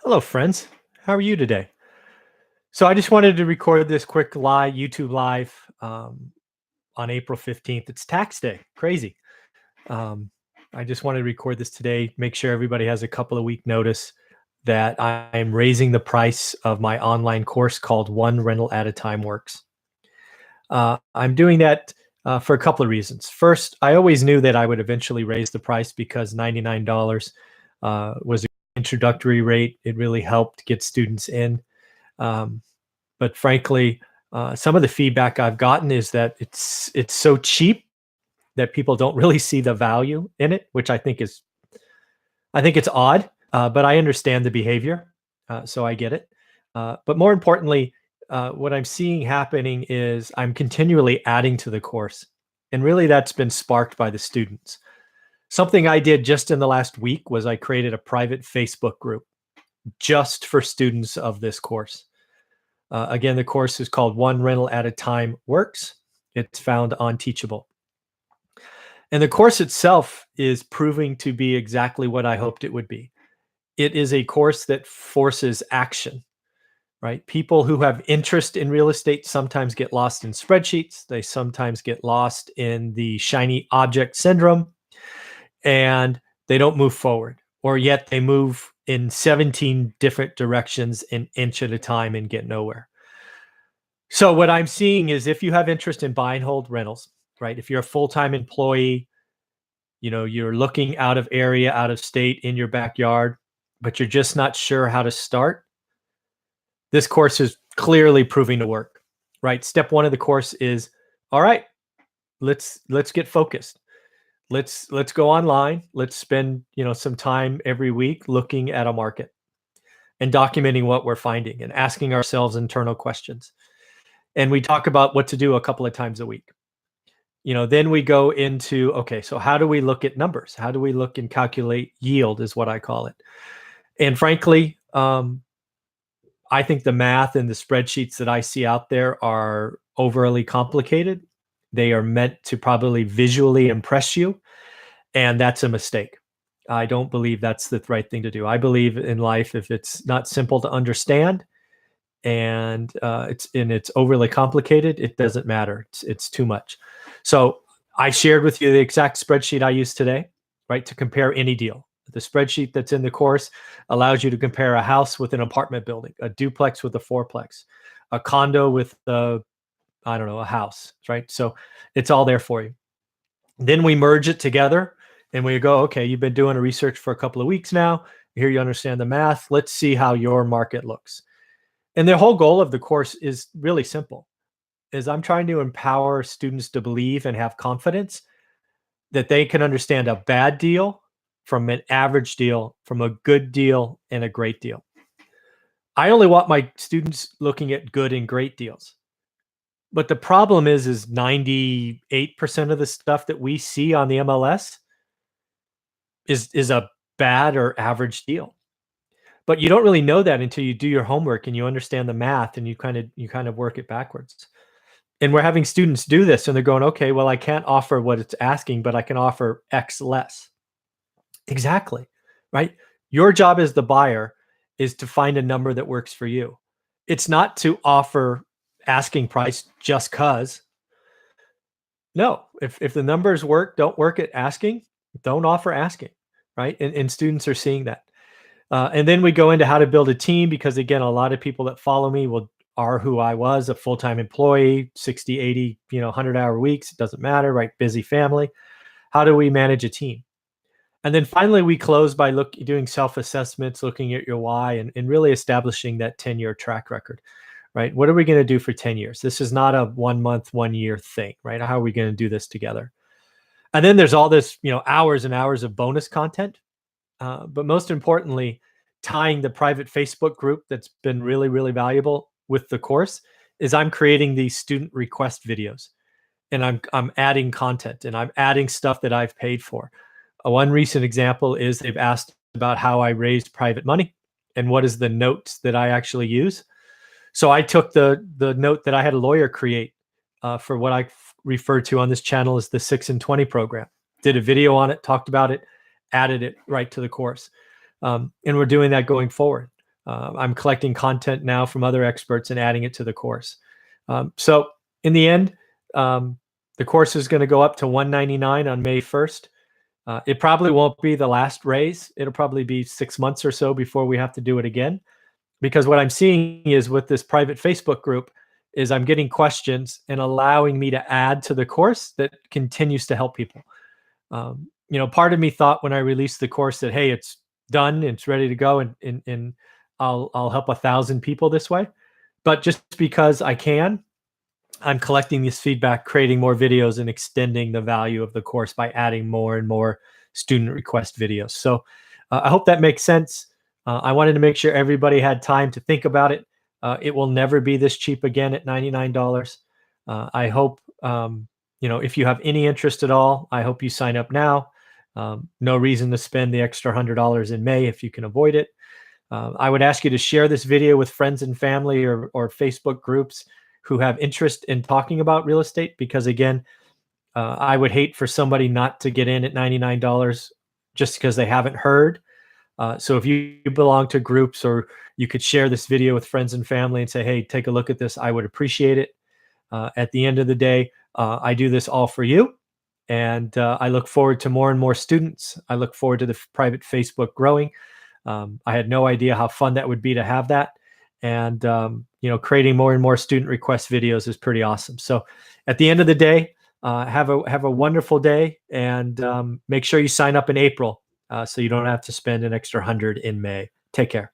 Hello, friends. How are you today? So I just wanted to record this quick live YouTube live on April 15th. It's tax day. Crazy. Um, I just wanted to record this today, make sure everybody has a couple of week notice that I am raising the price of my online course called One Rental at a Time Works. I'm doing that for a couple of reasons. First, I always knew that I would eventually raise the price because $99 was an introductory rate. It really helped get students in. Um, but frankly, some of the feedback I've gotten is that it's so cheap that people don't really see the value in it, which I think it's odd, but I understand the behavior, so I get it. But more importantly, what I'm seeing happening is I'm continually adding to the course, and really that's been sparked by the students. Something I did just in the last week was I created a private Facebook group just for students of this course. Again, the course is called One Rental at a Time Works. It's found on Teachable. And the course itself is proving to be exactly what I hoped it would be. It is a course that forces action, right? People who have interest in real estate sometimes get lost in spreadsheets. They sometimes get lost in the shiny object syndrome, and they don't move forward. Or yet they move in 17 different directions an inch at a time and get nowhere. So what I'm seeing is if you have interest in buy and hold rentals, right? If you're a full-time employee, you're looking out of area, out of state in your backyard, but you're just not sure how to start, this course is clearly proving to work, right? Step one of the course is, all right, let's get focused. Let's go online. Let's spend, some time every week looking at a market and documenting what we're finding and asking ourselves internal questions. And we talk about what to do a couple of times a week. Then we go into, okay, so how do we look at numbers? How do we look and calculate yield is what I call it. And frankly, I think the math and the spreadsheets that I see out there are overly complicated. They are meant to probably visually impress you, and that's a mistake. I don't believe that's the right thing to do. I believe in life, if it's not simple to understand and it's overly complicated, it doesn't matter. It's too much. So I shared with you the exact spreadsheet I used today, right, to compare any deal. The spreadsheet that's in the course allows you to compare a house with an apartment building, a duplex with a fourplex, a condo with a house, right? So it's all there for you. Then we merge it together and we go, okay, you've been doing a research for a couple of weeks now. Here you understand the math. Let's see how your market looks. And the whole goal of the course is really simple, is I'm trying to empower students to believe and have confidence that they can understand a bad deal from an average deal, from a good deal, and a great deal. I only want my students looking at good and great deals. But the problem is 98% of the stuff that we see on the MLS is a bad or average deal. But you don't really know that until you do your homework and you understand the math and you kind of work it backwards. And we're having students do this and they're going, okay, well, I can't offer what it's asking, but I can offer X less. Exactly, right? Your job as the buyer is to find a number that works for you. It's not to offer asking price just cause. No, if the numbers don't work at asking, don't offer asking, right? And students are seeing that. And then we go into how to build a team because again, a lot of people that follow me are who I was, a full-time employee, 60, 80, 100-hour weeks. It doesn't matter, right? Busy family. How do we manage a team? And then finally, we close by doing self-assessments, looking at your why, and really establishing that 10-year track record, right? What are we going to do for 10 years? This is not a 1 month, 1 year thing, right? How are we going to do this together? And then there's all this, hours and hours of bonus content. But most importantly, tying the private Facebook group that's been really, really valuable with the course is I'm creating these student request videos, and I'm adding content and I'm adding stuff that I've paid for. One recent example is they've asked about how I raised private money and what is the notes that I actually use. So I took the note that I had a lawyer create for what I refer to on this channel as the 6 and 20 program. Did a video on it, talked about it, added it right to the course. And we're doing that going forward. I'm collecting content now from other experts and adding it to the course. So in the end, the course is going to go up to $199 on May 1st. It probably won't be the last raise. It'll probably be 6 months or so before we have to do it again. Because what I'm seeing is with this private Facebook group is I'm getting questions and allowing me to add to the course that continues to help people. Part of me thought when I released the course that, hey, it's done, it's ready to go, and I'll help 1,000 people this way. But just because I can, I'm collecting this feedback, creating more videos, and extending the value of the course by adding more and more student request videos. So I hope that makes sense. I wanted to make sure everybody had time to think about it. It will never be this cheap again at $99. I hope, if you have any interest at all, I hope you sign up now. No reason to spend the extra $100 in May if you can avoid it. I would ask you to share this video with friends and family or Facebook groups who have interest in talking about real estate, because again, I would hate for somebody not to get in at $99 just because they haven't heard. So if you belong to groups, or you could share this video with friends and family and say, hey, take a look at this, I would appreciate it. At the end of the day, I do this all for you. And I look forward to more and more students. I look forward to the private Facebook growing. I had no idea how fun that would be to have that. And, creating more and more student request videos is pretty awesome. So at the end of the day, have a wonderful day, and make sure you sign up in April so you don't have to spend an extra $100 in May. Take care.